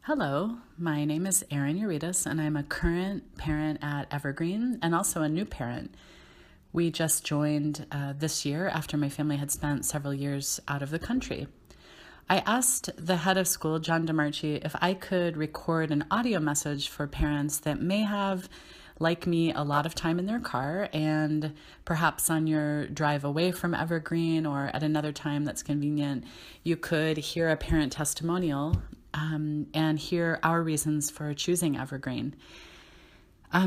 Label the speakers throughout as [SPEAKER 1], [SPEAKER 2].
[SPEAKER 1] Hello, my name is Erin Uritas, and I'm a current parent at Evergreen and also a new parent. We just joined this year after my family had spent several years out of the country. I asked the head of school, John DeMarchi, if I could record an audio message for parents that may have, like me, a lot of time in their car, and perhaps on your drive away from Evergreen or at another time that's convenient, you could hear a parent testimonial and hear our reasons for choosing Evergreen.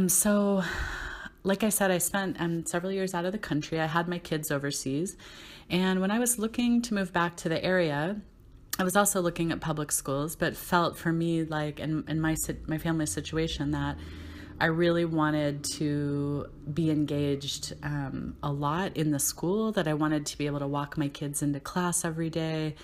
[SPEAKER 1] So, like I said, I spent several years out of the country. I had my kids overseas. And when I was looking to move back to the area, I was also looking at public schools, but felt for me, like in my family's situation, that I really wanted to be engaged a lot in the school, that I wanted to be able to walk my kids into class every day,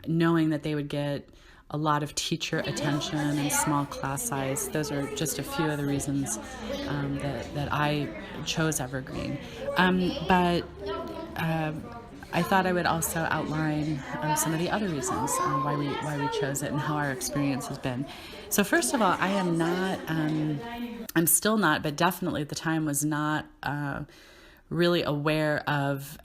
[SPEAKER 1] knowing that they would get a lot of teacher attention and small class size. Those are just a few of the reasons that I chose Evergreen. But I thought I would also outline some of the other reasons why we chose it and how our experience has been. So first of all, I am not, I'm still not, but definitely at the time was not really aware of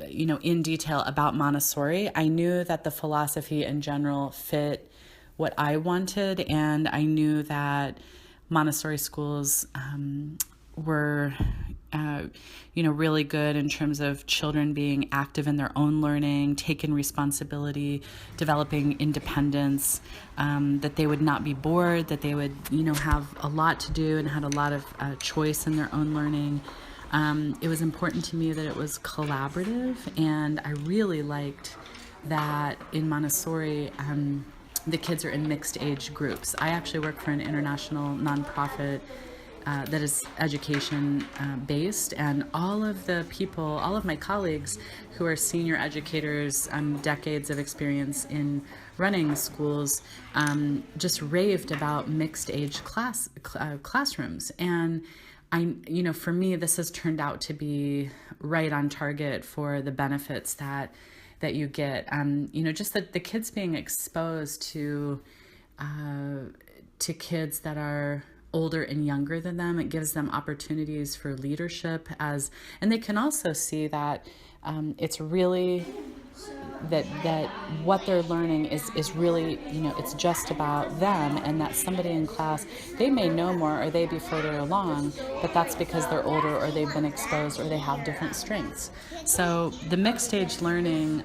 [SPEAKER 1] in detail about Montessori. I knew that the philosophy in general fit what I wanted, and I knew that Montessori schools were really good in terms of children being active in their own learning, taking responsibility, developing independence, that they would not be bored, that they would, have a lot to do and had a lot of choice in their own learning. It was important to me that it was collaborative, and I really liked that in Montessori, the kids are in mixed age groups. I actually work for an international nonprofit that is education based, and all of my colleagues who are senior educators, decades of experience in running schools, just raved about mixed age classrooms. And for me, this has turned out to be right on target for the benefits that you get. Just that the kids being exposed to kids that are older and younger than them, it gives them opportunities for leadership and they can also see that it's really that what they're learning is really, it's just about them, and that somebody in class, they may know more or they be further along, but that's because they're older or they've been exposed or they have different strengths. So the mixed age learning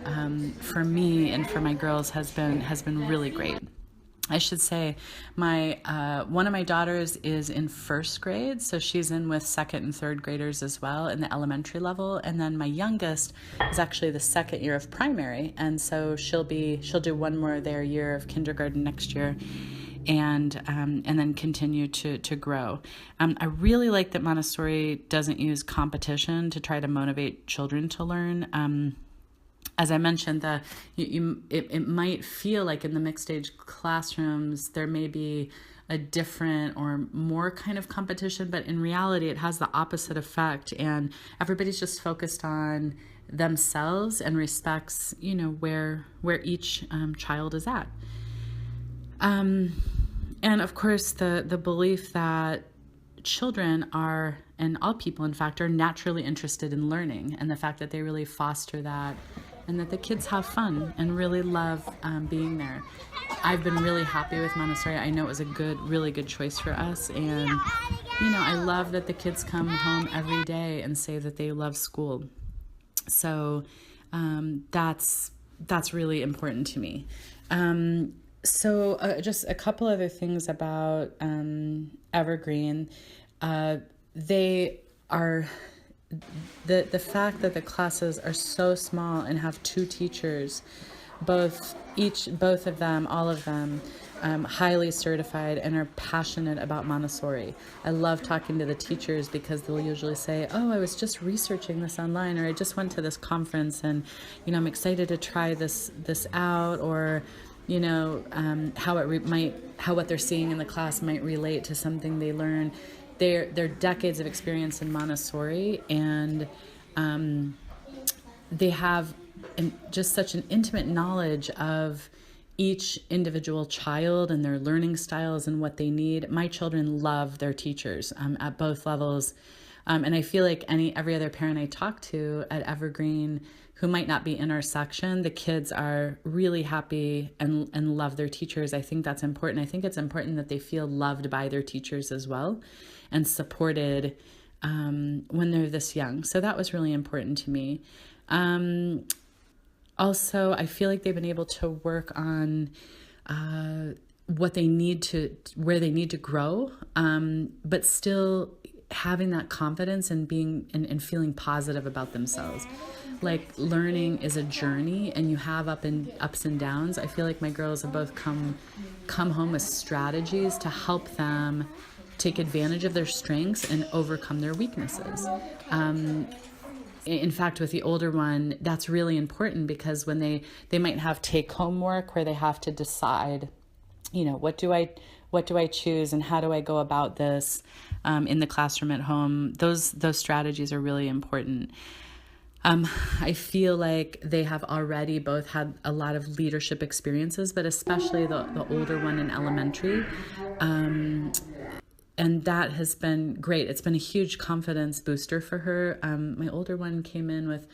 [SPEAKER 1] for me and for my girls has been really great. I should say one of my daughters is in first grade, so she's in with second and third graders as well in the elementary level. And then my youngest is actually the second year of primary, and so she'll do one more their year of kindergarten next year, and then continue to grow. I really like that Montessori doesn't use competition to try to motivate children to learn. As I mentioned, it might feel like in the mixed age classrooms there may be a different or more kind of competition, but in reality it has the opposite effect, and everybody's just focused on themselves and respects, where each child is at. And of course the belief that children are, and all people in fact, are naturally interested in learning, and the fact that they really foster that, and that the kids have fun and really love being there. I've been really happy with Montessori. I know it was a really good choice for us, and I love that the kids come home every day and say that they love school. So that's really important to me. So just a couple other things about Evergreen. They are the fact that the classes are so small and have two teachers, both of them, all of them, highly certified and are passionate about Montessori. I love talking to the teachers because they'll usually say, "Oh, I was just researching this online," or "I just went to this conference and I'm excited to try this out," or how what they're seeing in the class might relate to something they learn. They're decades of experience in Montessori, and they have just such an intimate knowledge of each individual child and their learning styles and what they need. My children love their teachers at both levels. And I feel like every other parent I talk to at Evergreen who might not be in our section, the kids are really happy and love their teachers. I think that's important. I think it's important that they feel loved by their teachers as well and supported when they're this young. So that was really important to me. Also, I feel like they've been able to work on what they need to, where they need to grow, but still having that confidence and being and feeling positive about themselves. Like, learning is a journey, and you have ups and downs. I feel like my girls have both come home with strategies to help them take advantage of their strengths and overcome their weaknesses. In fact, with the older one, that's really important, because when they might have take-home work where they have to decide, what do I choose and how do I go about this in the classroom at home? Those strategies are really important. I feel like they have already both had a lot of leadership experiences, but especially the older one in elementary. And that has been great. It's been a huge confidence booster for her. My older one came in with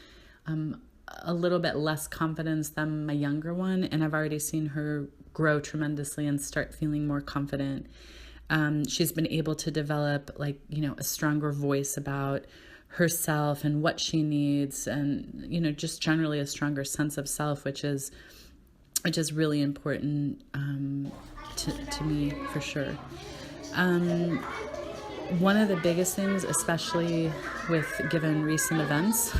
[SPEAKER 1] a little bit less confidence than my younger one, and I've already seen her grow tremendously and start feeling more confident. She's been able to develop a stronger voice about herself and what she needs, and just generally a stronger sense of self, which is really important to me for sure. One of the biggest things, especially given recent events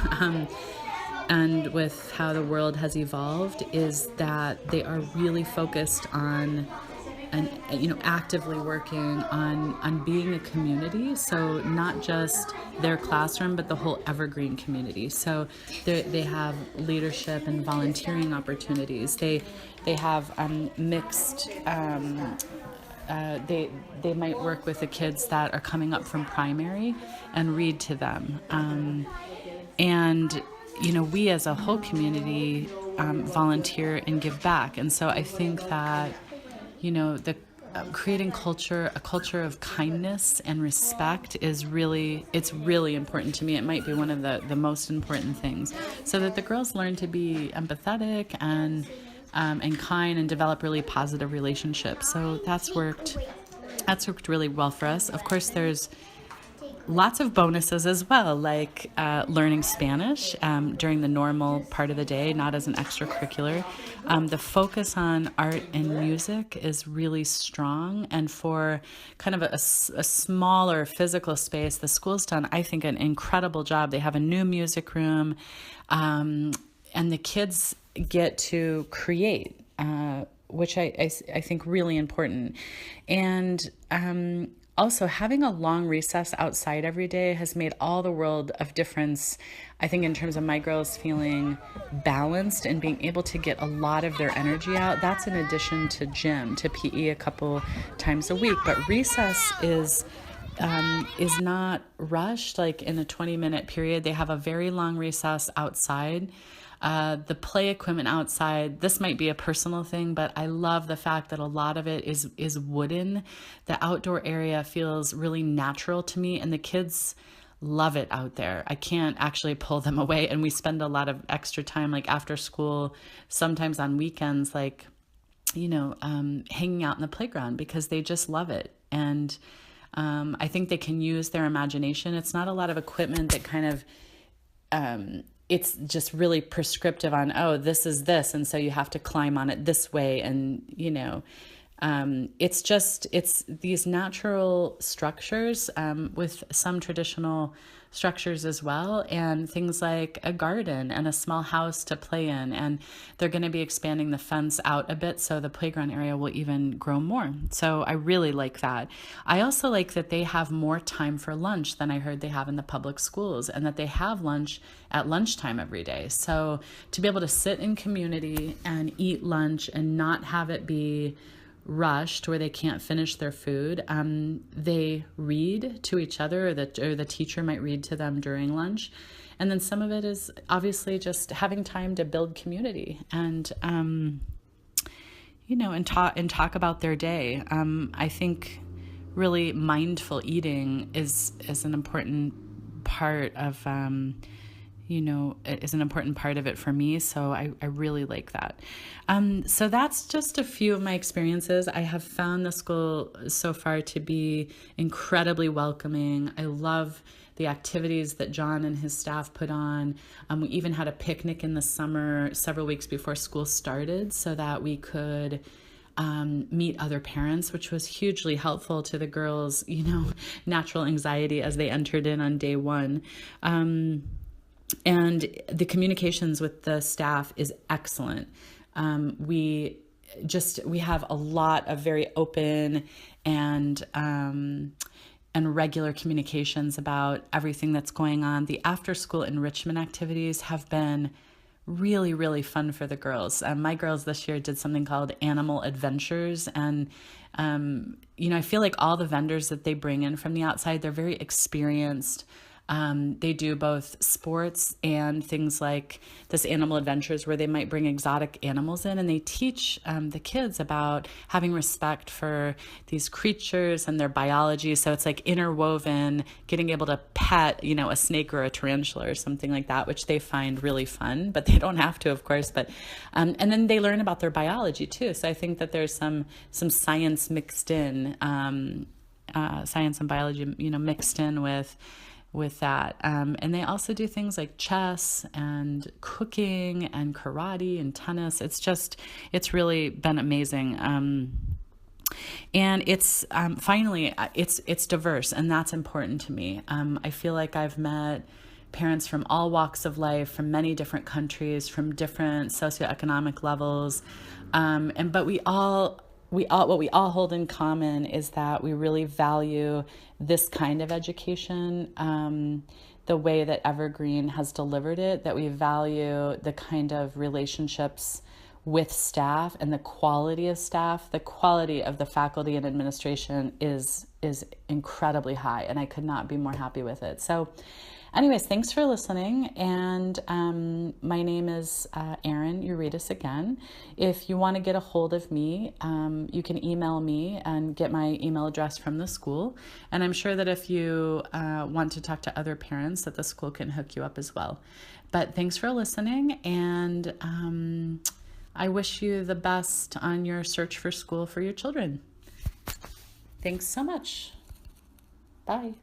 [SPEAKER 1] and with how the world has evolved, is that they are really focused on actively working on being a community. So not just their classroom, but the whole Evergreen community. So they have leadership and volunteering opportunities. They have mixed. They might work with the kids that are coming up from primary and read to them. And we as a whole community volunteer and give back. And so I think that the creating a culture of kindness and respect it's really important to me. It might be one of the most important things, so that the girls learn to be empathetic and kind and develop really positive relationships. So that's worked really well for us. Of course, there's lots of bonuses as well, like learning Spanish during the normal part of the day, not as an extracurricular. The focus on art and music is really strong, and for kind of a smaller physical space, the school's done, I think, an incredible job. They have a new music room, and the kids get to create, which I think really important. And also, having a long recess outside every day has made all the world of difference, I think, in terms of my girls feeling balanced and being able to get a lot of their energy out. That's in addition to gym, to PE a couple times a week. But recess is not rushed, like in a 20-minute period. They have a very long recess outside. The play equipment outside, this might be a personal thing, but I love the fact that a lot of it is wooden. The outdoor area feels really natural to me, and the kids love it out there. I can't actually pull them away, and we spend a lot of extra time, like after school, sometimes on weekends, hanging out in the playground, because they just love it. And I think they can use their imagination. It's not a lot of equipment that kind of it's just really prescriptive on, this is this, and so you have to climb on it this way. And, it's these natural structures with some traditional structures as well, and things like a garden and a small house to play in. And they're going to be expanding the fence out a bit, so the playground area will even grow more. So I really like that. I also like that they have more time for lunch than I heard they have in the public schools, and that they have lunch at lunchtime every day. So to be able to sit in community and eat lunch and not have it be rushed where they can't finish their food. They read to each other, or the teacher might read to them during lunch. And then some of it is obviously just having time to build community and, and talk about their day. I think really mindful eating is an important part of, is an important part of it for me. So I really like that. So that's just a few of my experiences. I have found the school so far to be incredibly welcoming. I love the activities that John and his staff put on. We even had a picnic in the summer several weeks before school started so that we could meet other parents, which was hugely helpful to the girls, natural anxiety as they entered in on day one. And the communications with the staff is excellent. We have a lot of very open and regular communications about everything that's going on. The after school enrichment activities have been really, really fun for the girls. My girls this year did something called Animal Adventures. And, I feel like all the vendors that they bring in from the outside, they're very experienced. They do both sports and things like this Animal Adventures where they might bring exotic animals in, and they teach the kids about having respect for these creatures and their biology. So it's like interwoven, getting able to pet, a snake or a tarantula or something like that, which they find really fun, but they don't have to, of course. But and then they learn about their biology too. So I think that there's some science mixed in, science and biology, mixed in with that. And they also do things like chess and cooking and karate and tennis. It's really been amazing. And it's, finally, it's diverse, and that's important to me. I feel like I've met parents from all walks of life, from many different countries, from different socioeconomic levels. But what we all hold in common is that we really value this kind of education, the way that Evergreen has delivered it, that we value the kind of relationships with staff and the quality of staff. The quality of the faculty and administration is incredibly high, and I could not be more happy with it. So anyways, thanks for listening. And my name is Erin Euretis again. If you want to get a hold of me, you can email me and get my email address from the school. And I'm sure that if you want to talk to other parents, that the school can hook you up as well. But thanks for listening. And I wish you the best on your search for school for your children. Thanks so much. Bye.